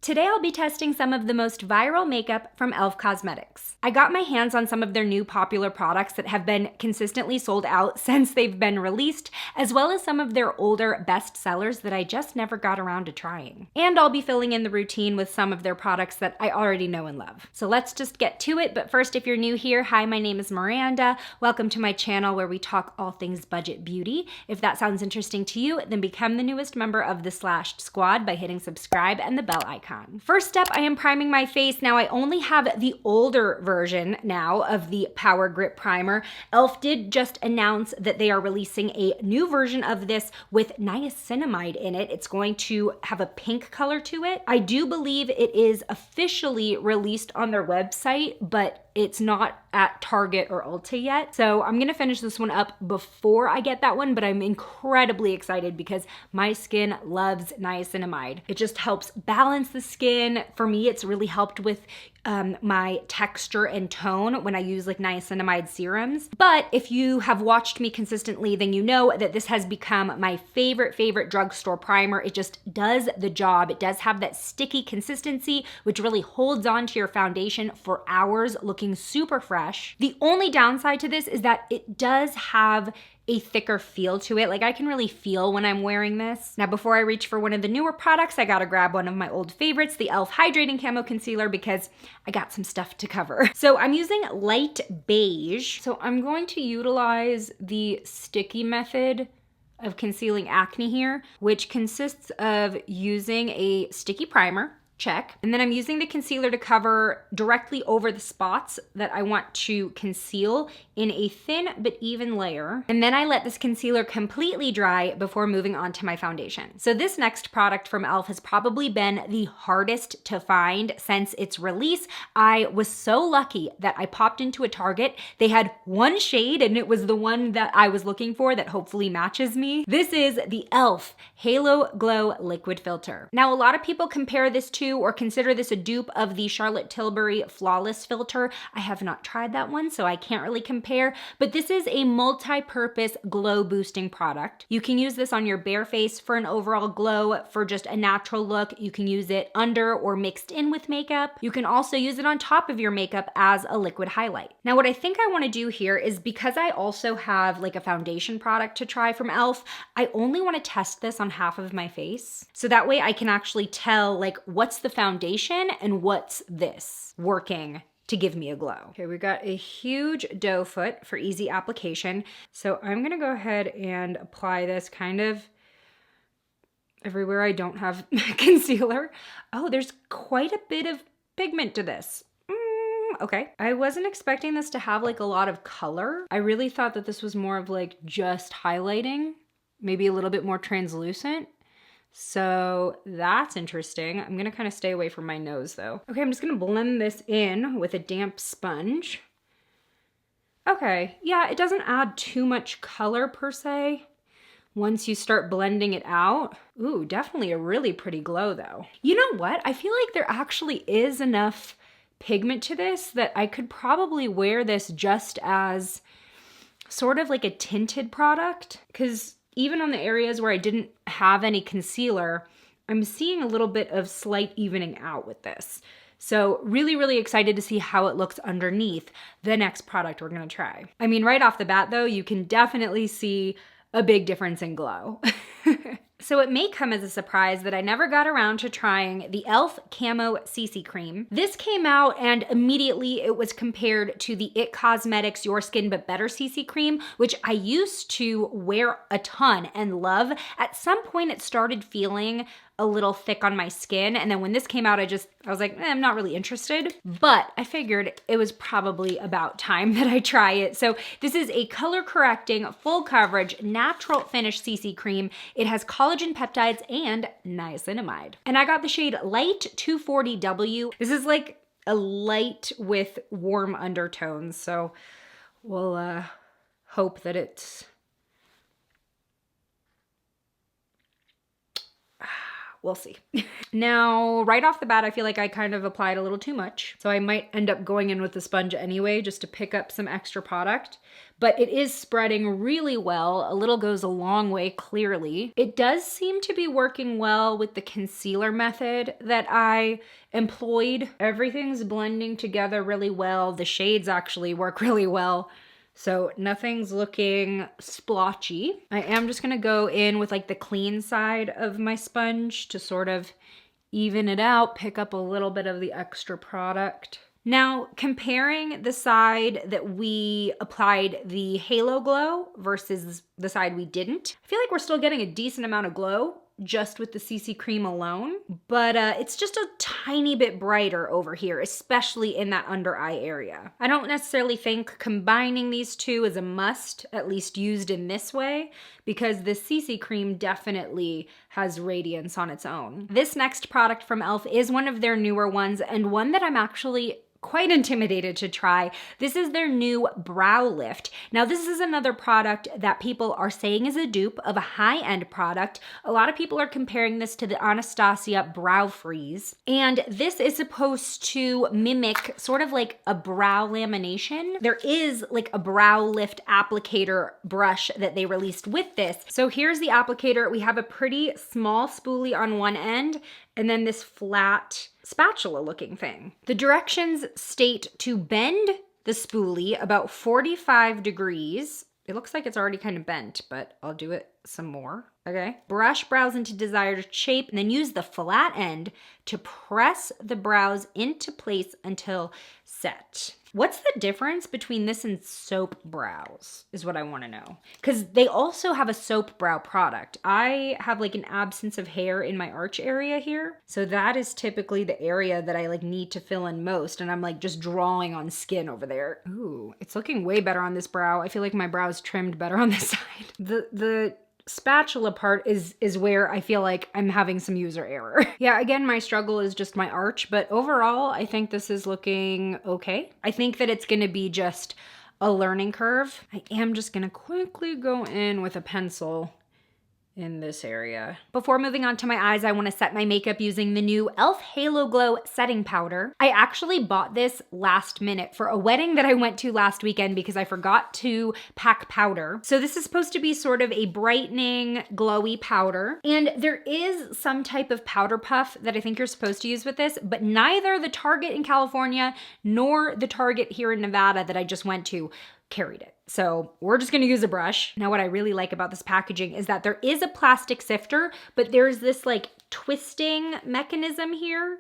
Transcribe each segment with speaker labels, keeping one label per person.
Speaker 1: Today I'll be testing some of the most viral makeup from e.l.f. Cosmetics. I got my hands on some of their new popular products that have been consistently sold out since they've been released, as well as some of their older best sellers that I just never got around to trying. And I'll be filling in the routine with some of their products that I already know and love. So let's just get to it, but first, if you're new here, hi, my name is Miranda. Welcome to my channel where we talk all things budget beauty. If that sounds interesting to you, then become the newest member of the Slashed Squad by hitting subscribe and the bell icon. First step, I am priming my face. Now I only have the older version now of the Power Grip Primer. e.l.f. did just announce that they are releasing a new version of this with niacinamide in it. It's going to have a pink color to it. I do believe it is officially released on their website, but it's not at Target or Ulta yet. So I'm gonna finish this one up before I get that one, but I'm incredibly excited because my skin loves niacinamide. It just helps balance the skin. For me, it's really helped with my texture and tone when I use like niacinamide serums. But if you have watched me consistently, then you know that this has become my favorite drugstore primer. It just does the job. It does have that sticky consistency, which really holds on to your foundation for hours, looking super fresh. The only downside to this is that it does have a thicker feel to it. Like I can really feel when I'm wearing this. Now, before I reach for one of the newer products, I gotta grab one of my old favorites, the e.l.f. Hydrating Camo Concealer, because I got some stuff to cover. So I'm using light beige. So I'm going to utilize the sticky method of concealing acne here, which consists of using a sticky primer. Check. And then I'm using the concealer to cover directly over the spots that I want to conceal in a thin but even layer. And then I let this concealer completely dry before moving on to my foundation. So this next product from e.l.f. has probably been the hardest to find since its release. I was so lucky that I popped into a Target. They had one shade and it was the one that I was looking for that hopefully matches me. This is the e.l.f. Halo Glow Liquid Filter. Now, a lot of people compare this to or consider this a dupe of the Charlotte Tilbury Flawless Filter. I have not tried that one, so I can't really compare, but this is a multi-purpose glow boosting product. You can use this on your bare face for an overall glow, for just a natural look. You can use it under or mixed in with makeup. You can also use it on top of your makeup as a liquid highlight. Now, what I think I wanna do here is, because I also have like a foundation product to try from e.l.f., I only wanna test this on half of my face. So that way I can actually tell like what's the foundation and what's this working to give me a glow. Okay, we got a huge doe foot for easy application. So I'm gonna go ahead and apply this kind of everywhere I don't have concealer. Oh, there's quite a bit of pigment to this. Okay. I wasn't expecting this to have like a lot of color. I really thought that this was more of like just highlighting, maybe a little bit more translucent. So that's interesting. I'm gonna kind of stay away from my nose though. Okay, I'm just gonna blend this in with a damp sponge. Okay, yeah, it doesn't add too much color per se once you start blending it out. Ooh, definitely a really pretty glow though. You know what? I feel like there actually is enough pigment to this that I could probably wear this just as sort of like a tinted product, because even on the areas where I didn't have any concealer, I'm seeing a little bit of slight evening out with this. So really excited to see how it looks underneath the next product we're gonna try. I mean, right off the bat though, you can definitely see a big difference in glow. So it may come as a surprise that I never got around to trying the e.l.f. Camo CC Cream. This came out and immediately it was compared to the It Cosmetics Your Skin But Better CC Cream, which I used to wear a ton and love. At some point it started feeling a little thick on my skin, and then when this came out, I was like, I'm not really interested, but I figured it was probably about time that I try it. So this is a color correcting, full coverage, natural finish CC cream. It has collagen peptides and niacinamide. And I got the shade Light 240W. This is like a light with warm undertones, so we'll hope that it's we'll see. Now, right off the bat, I feel like I kind of applied a little too much. So I might end up going in with the sponge anyway, just to pick up some extra product. But it is spreading really well. A little goes a long way, clearly. It does seem to be working well with the concealer method that I employed. Everything's blending together really well. The shades actually work really well. So nothing's looking splotchy. I am just gonna go in with like the clean side of my sponge to sort of even it out, pick up a little bit of the extra product. Now, comparing the side that we applied the Halo Glow versus the side we didn't, I feel like we're still getting a decent amount of glow just with the CC Cream alone, but it's just a tiny bit brighter over here, especially in that under eye area. I don't necessarily think combining these two is a must, at least used in this way, because the CC Cream definitely has radiance on its own. This next product from e.l.f. is one of their newer ones, and one that I'm actually quite intimidated to try. This is their new brow lift. Now, this is another product that people are saying is a dupe of a high-end product. A lot of people are comparing this to the Anastasia Brow Freeze. And this is supposed to mimic sort of like a brow lamination. There is like a brow lift applicator brush that they released with this. So here's the applicator. We have a pretty small spoolie on one end, and then this flat spatula looking thing. The directions state to bend the spoolie about 45 degrees. It looks like it's already kind of bent, but I'll do it some more. Okay. Brush brows into desired shape and then use the flat end to press the brows into place until set. What's the difference between this and soap brows is what I want to know. Because they also have a soap brow product. I have like an absence of hair in my arch area here. So that is typically the area that I like need to fill in most. And I'm like just drawing on skin over there. Ooh, it's looking way better on this brow. I feel like my brow is trimmed better on this side. The spatula part is where I feel like I'm having some user error. Yeah, again, my struggle is just my arch, but overall, I think this is looking okay. I think that it's gonna be just a learning curve. I am just gonna quickly go in with a pencil in this area. Before moving on to my eyes, I want to set my makeup using the new e.l.f. Halo Glow setting powder. I actually bought this last minute for a wedding that I went to last weekend because I forgot to pack powder. So this is supposed to be sort of a brightening, glowy powder. And there is some type of powder puff that I think you're supposed to use with this, but neither the Target in California nor the Target here in Nevada that I just went to carried it. So we're just gonna use a brush. Now, what I really like about this packaging is that there is a plastic sifter, but there's this like twisting mechanism here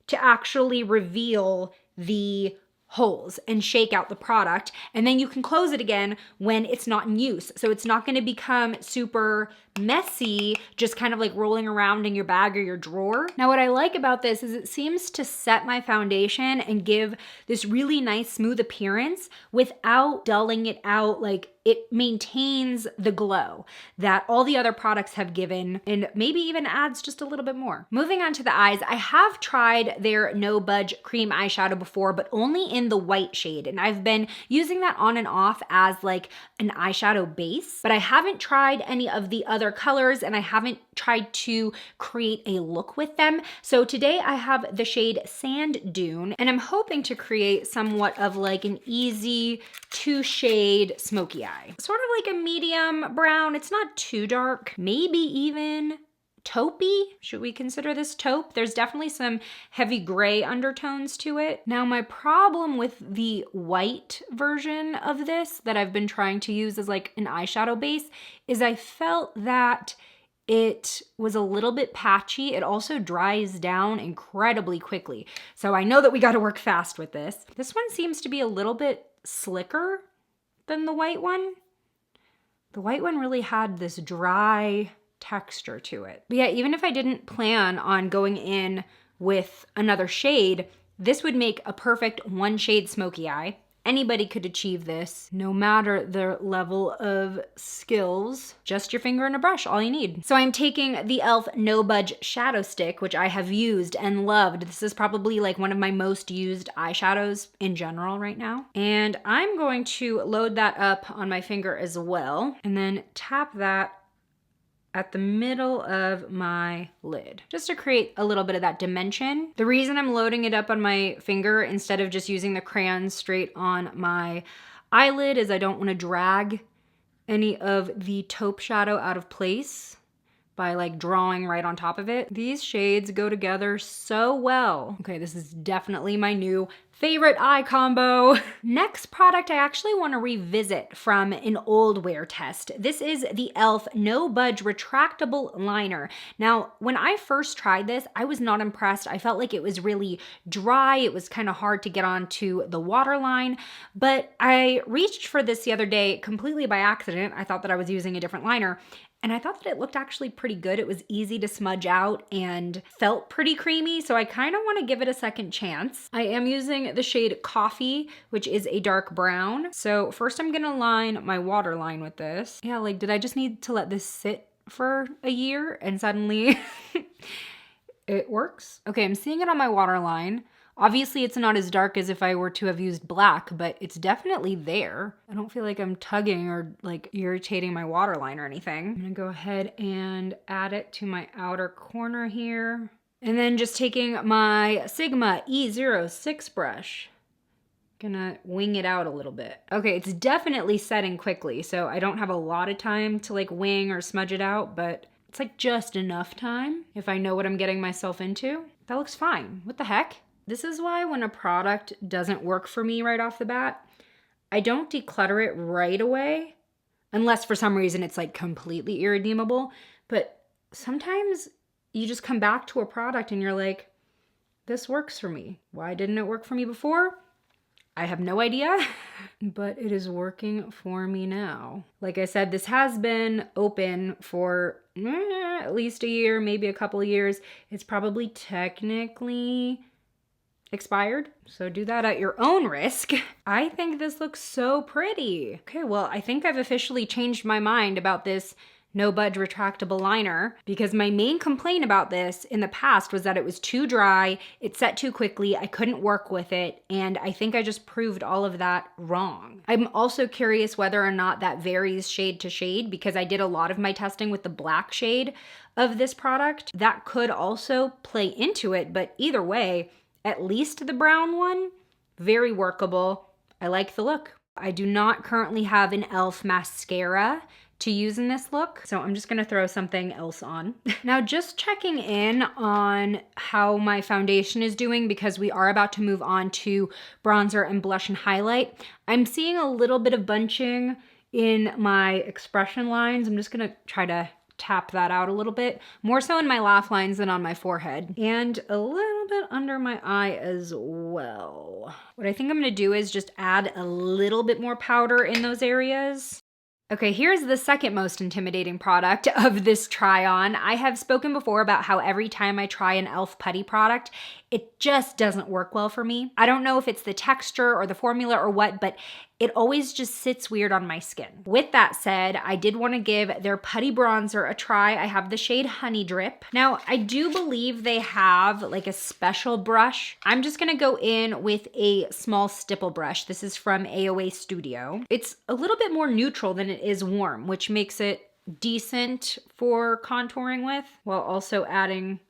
Speaker 1: to actually reveal the holes and shake out the product. And then you can close it again when it's not in use. So it's not gonna become super messy, just kind of like rolling around in your bag or your drawer. Now, what I like about this is it seems to set my foundation and give this really nice smooth appearance without dulling it out. Like, it maintains the glow that all the other products have given and maybe even adds just a little bit more. Moving on to the eyes, I have tried their No Budge cream eyeshadow before, but only in the white shade. And I've been using that on and off as like an eyeshadow base, but I haven't tried any of the other colors and I haven't tried to create a look with them. So today I have the shade Sand Dune and I'm hoping to create somewhat of like an easy 2-shade smoky eye. Sort of like a medium brown. It's not too dark, maybe even taupey. Should we consider this taupe? There's definitely some heavy gray undertones to it. Now, my problem with the white version of this that I've been trying to use as like an eyeshadow base is I felt that it was a little bit patchy. It also dries down incredibly quickly. So I know that we got to work fast with this. This one seems to be a little bit slicker than the white one. The white one really had this dry texture to it. But yeah, even if I didn't plan on going in with another shade, this would make a perfect 1-shade smoky eye. Anybody could achieve this, no matter their level of skills. Just your finger and a brush, all you need. So I'm taking the e.l.f. No Budge Shadow Stick, which I have used and loved. This is probably like one of my most used eyeshadows in general right now. And I'm going to load that up on my finger as well, and then tap that at the middle of my lid, just to create a little bit of that dimension. The reason I'm loading it up on my finger instead of just using the crayon straight on my eyelid is I don't want to drag any of the taupe shadow out of place by like drawing right on top of it. These shades go together so well. Okay, this is definitely my new favorite eye combo. Next product I actually want to revisit from an old wear test. This is the e.l.f. No Budge Retractable Liner. Now, when I first tried this, I was not impressed. I felt like it was really dry. It was kind of hard to get onto the waterline, but I reached for this the other day completely by accident. I thought that I was using a different liner, and I thought that it looked actually pretty good. It was easy to smudge out and felt pretty creamy, so I kind of want to give it a second chance. I am using the shade Coffee, which is a dark brown. So first I'm gonna line my waterline with this. Yeah, like, did I just need to let this sit for a year and suddenly it works? Okay, I'm seeing it on my waterline. Obviously, it's not as dark as if I were to have used black, but it's definitely there. I don't feel like I'm tugging or like irritating my waterline or anything. I'm gonna go ahead and add it to my outer corner here. And then just taking my Sigma E06 brush, gonna wing it out a little bit. Okay, it's definitely setting quickly, so I don't have a lot of time to like wing or smudge it out, but it's like just enough time if I know what I'm getting myself into. That looks fine. What the heck? This is why when a product doesn't work for me right off the bat, I don't declutter it right away, unless for some reason it's like completely irredeemable. But sometimes you just come back to a product and you're like, this works for me. Why didn't it work for me before? I have no idea, but it is working for me now. Like I said, this has been open for at least a year, maybe a couple of years. It's probably technically expired, so do that at your own risk. I think this looks so pretty. Okay, well, I think I've officially changed my mind about this No Budge retractable liner, because my main complaint about this in the past was that it was too dry, it set too quickly, I couldn't work with it, and I think I just proved all of that wrong. I'm also curious whether or not that varies shade to shade, because I did a lot of my testing with the black shade of this product. That could also play into it, but either way, at least the brown one, very workable. I like the look. I do not currently have an e.l.f. mascara to use in this look, so I'm just gonna throw something else on. Now, just checking in on how my foundation is doing, because we are about to move on to bronzer and blush and highlight. I'm seeing a little bit of bunching in my expression lines. I'm just gonna try to tap that out a little bit, more so in my laugh lines than on my forehead, and a little bit under my eye as well. What I think I'm gonna do is just add a little bit more powder in those areas. Okay, here's the second most intimidating product of this try on. I have spoken before about how every time I try an e.l.f. putty product, it just doesn't work well for me. I don't know if it's the texture or the formula or what, but it always just sits weird on my skin. With that said, I did want to give their putty bronzer a try. I have the shade Honey Drip. Now, I do believe they have like a special brush. I'm just gonna go in with a small stipple brush. This is from AOA Studio. It's a little bit more neutral than it is warm, which makes it decent for contouring with, while also adding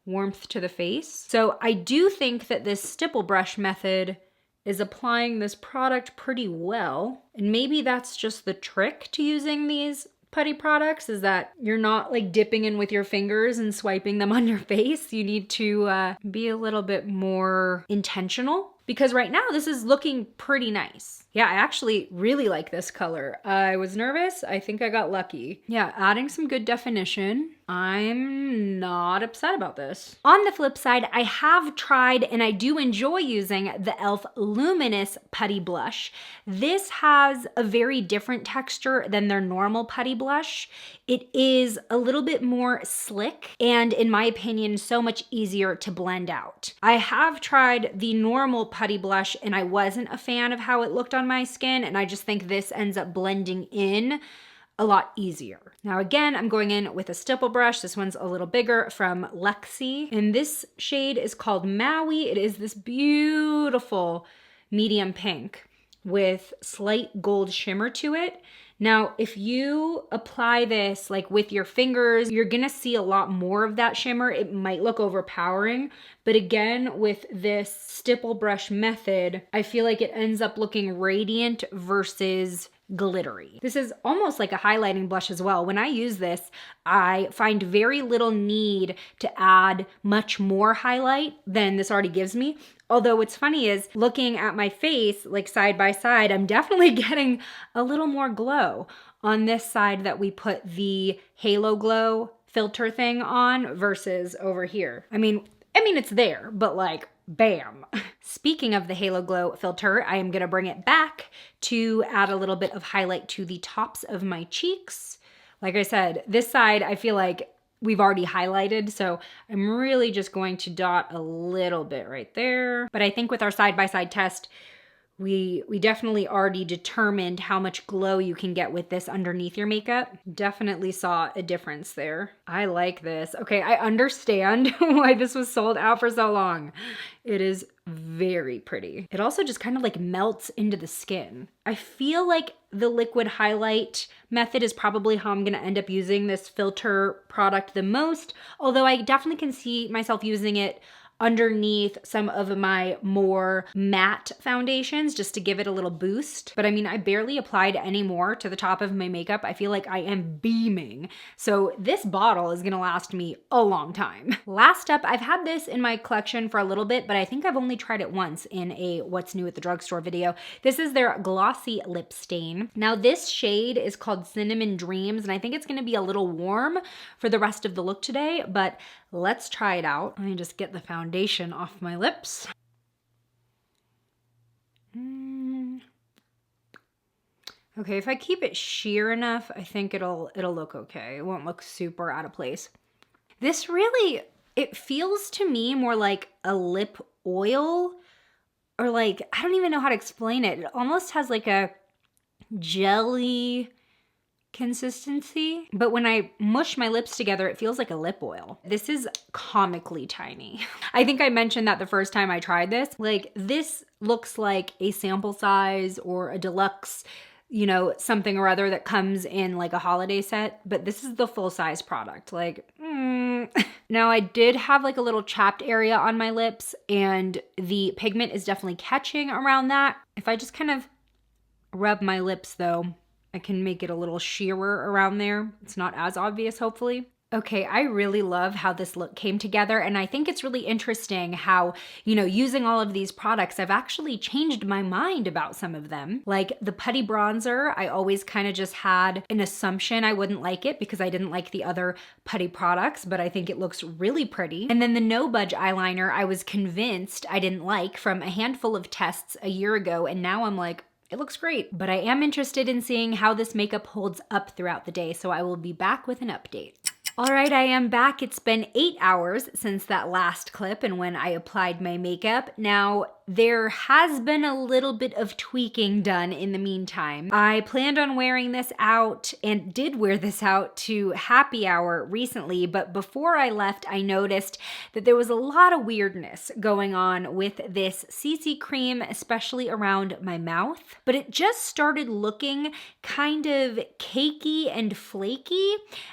Speaker 1: warmth to the face. So I do think that this stipple brush method is applying this product pretty well. And maybe that's just the trick to using these putty products, is that you're not like dipping in with your fingers and swiping them on your face. You need to be a little bit more intentional, because right now this is looking pretty nice. Yeah, I actually really like this color. I was nervous. I think I got lucky. Yeah, adding some good definition. I'm not upset about this. On the flip side, I have tried and I do enjoy using the e.l.f. Luminous Putty Blush. This has a very different texture than their normal putty blush. It is a little bit more slick and, in my opinion, so much easier to blend out. I have tried the normal putty blush and I wasn't a fan of how it looked on my skin, and I just think this ends up blending in a lot easier. Now again, I'm going in with a stipple brush. This one's a little bigger, from Lexi, and this shade is called Maui. It is this beautiful medium pink. with slight gold shimmer to it. Now, if you apply this like with your fingers, you're gonna see a lot more of that shimmer. It might look overpowering, but again, with this stipple brush method, I feel like it ends up looking radiant versus glittery. This is almost like a highlighting blush as well. When I use this, I find very little need to add much more highlight than this already gives me. Although what's funny is looking at my face, like side by side, I'm definitely getting a little more glow on this side that we put the Halo Glow filter thing on versus over here. I mean, it's there, but like, bam. Speaking of the Halo Glow filter, I am gonna bring it back to add a little bit of highlight to the tops of my cheeks. Like I said, this side, I feel like we've already highlighted, so I'm really just going to dot a little bit right there. But I think with our side-by-side test, we definitely already determined how much glow you can get with this underneath your makeup. Definitely saw a difference there. I like this. Okay, I understand why this was sold out for so long. It is very pretty. It also just kind of like melts into the skin. I feel like the liquid highlight method is probably how I'm gonna end up using this filter product the most, although I definitely can see myself using it underneath some of my more matte foundations just to give it a little boost. But I mean, I barely applied any more to the top of my makeup. I feel like I am beaming. So this bottle is gonna last me a long time. Last up, I've had this in my collection for a little bit, but I think I've only tried it once in a What's New at the Drugstore video. This is their Glossy lip stain. Now this shade is called Cinnamon Dreams, and I think it's gonna be a little warm for the rest of the look today, but let's try it out. Let me just get the foundation off my lips. Okay, if I keep it sheer enough, I think it'll look okay. It won't look super out of place. This really, it feels to me more like a lip oil, or like, I don't even know how to explain it. It almost has like a jelly consistency, but when I mush my lips together, it feels like a lip oil. This is comically tiny. I think I mentioned that the first time I tried this. Like, this looks like a sample size or a deluxe, you know, something or other that comes in like a holiday set, but this is the full size product. Like, Now I did have like a little chapped area on my lips, and the pigment is definitely catching around that. If I just kind of rub my lips though, I can make it a little sheerer around there. It's not as obvious, hopefully. Okay, I really love how this look came together, and I think it's really interesting how, you know, using all of these products, I've actually changed my mind about some of them. Like the putty bronzer, I always kind of just had an assumption I wouldn't like it because I didn't like the other putty products, but I think it looks really pretty. And then the No Budge eyeliner, I was convinced I didn't like from a handful of tests a year ago, and now I'm like, it looks great. But I am interested in seeing how this makeup holds up throughout the day, so I will be back with an update. All right, I am back. It's been 8 hours since that last clip and when I applied my makeup. Now, there has been a little bit of tweaking done in the meantime. I planned on wearing this out and did wear this out to happy hour recently, but before I left, I noticed that there was a lot of weirdness going on with this CC cream, especially around my mouth. But it just started looking kind of cakey and flaky,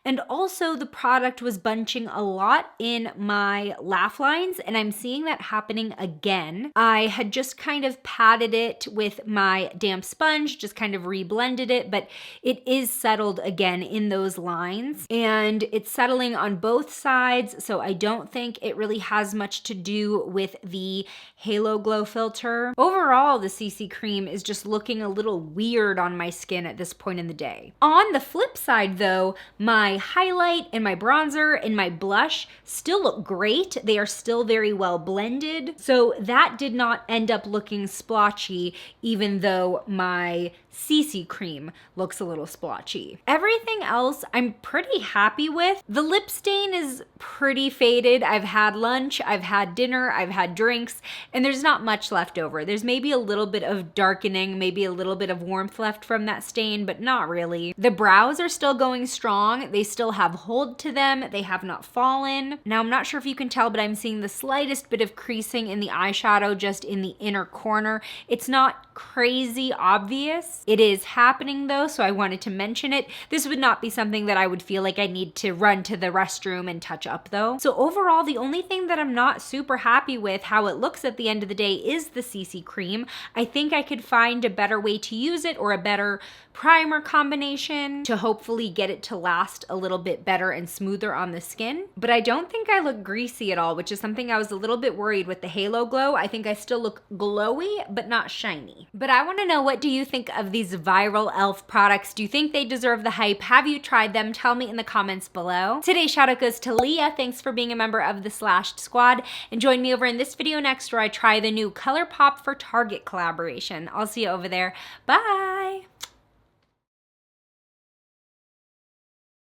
Speaker 1: and also the product was bunching a lot in my laugh lines, and I'm seeing that happening again. I had just kind of patted it with my damp sponge, just kind of reblended it, but it is settled again in those lines, and it's settling on both sides, so I don't think it really has much to do with the Halo Glow filter. Overall, the CC cream is just looking a little weird on my skin at this point in the day. On the flip side though, my highlight and my bronzer and my blush still look great. They are still very well blended. So that did not end up looking splotchy, even though my CC cream looks a little splotchy. Everything else I'm pretty happy with. The lip stain is pretty faded. I've had lunch, I've had dinner, I've had drinks, and there's not much left over. There's maybe a little bit of darkening, maybe a little bit of warmth left from that stain, but not really. The brows are still going strong. They still have hold to them. They have not fallen. Now, I'm not sure if you can tell, but I'm seeing the slightest bit of creasing in the eyeshadow just just in the inner corner. It's not crazy obvious. It is happening though, so I wanted to mention it. This would not be something that I would feel like I need to run to the restroom and touch up though. So overall, the only thing that I'm not super happy with how it looks at the end of the day is the CC cream. I think I could find a better way to use it or a better primer combination to hopefully get it to last a little bit better and smoother on the skin. But I don't think I look greasy at all, which is something I was a little bit worried with the Halo Glow. I think I still look glowy, but not shiny. But I wanna know, what do you think of these viral e.l.f. products? Do you think they deserve the hype? Have you tried them? Tell me in the comments below. Today's shout out goes to Leah. Thanks for being a member of the Slashed Squad. And join me over in this video next where I try the new ColourPop for Target collaboration. I'll see you over there. Bye!